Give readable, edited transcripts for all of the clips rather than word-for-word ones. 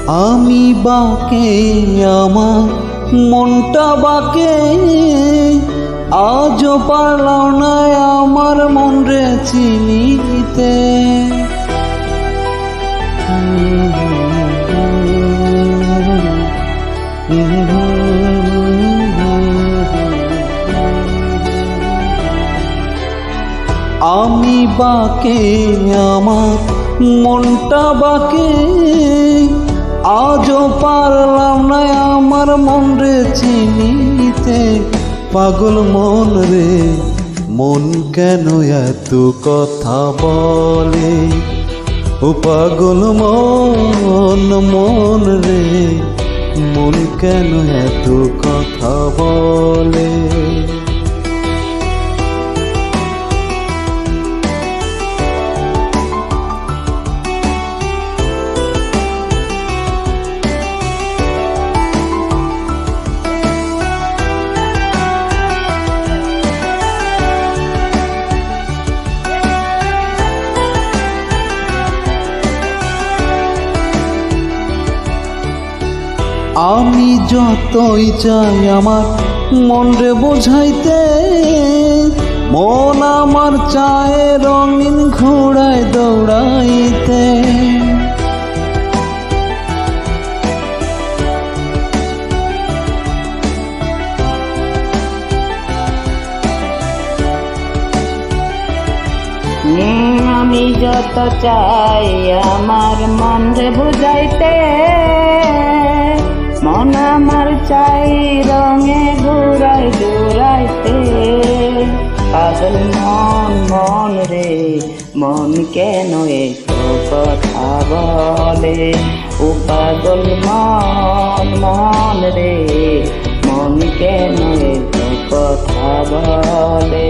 আমি বাকে আমার মনটা বাকে, আজও পারলাম না আমার মন রে চিনিতে। আমি বাকে আমার মনটা বাকে, আজও পারলাম না আমার মন রে চিনিতে। পাগল মন রে মন কেন এত কথা বলে, ও পাগল মন মন রে মন কেন এত কথা বলে। আমি যতই চাই আমার মন রে বোঝাইতে, মন আমার চায় রঙিন ঘোড়ায় দৌড়াইতে। আমি যত চাই আমার মন রে বুঝাইতে, মন আমার চাই রঙে ঘুরাই দৌড়াইতে। পাগল মন মন রে মন কেন এত কথা বলে, ও পাগল মন মন রে মন কেন এত কথা বলে।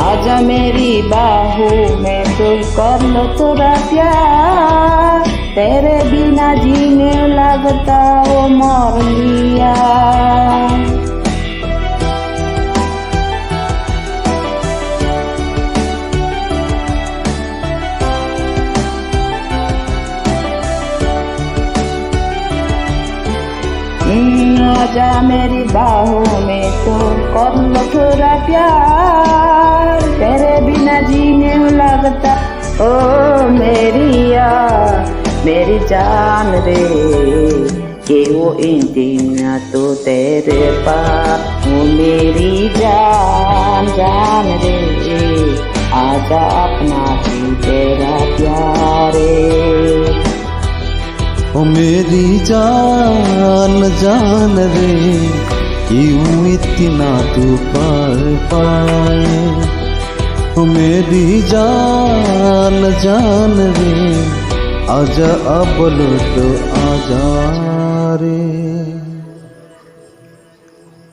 आजा मेरी बाहू में तू कर लो तोरा प्यार, तेरे बिना जीने लगता वो मर लिया। आजा मेरी बाहू में तू कर लो थोड़ा प्यार, तेरे बिना जीने लगता ओ मेरी जान रे, कि वो इंतज़ार तो तेरे पास। वो मेरी जान जान रे, आजा अपना ही तेरा प्यारे। ओ मेरी जान जान रे, क्यों इतना तू पार पाए। ओ मेरी जान जान रे, आजा अब तो आजा रे।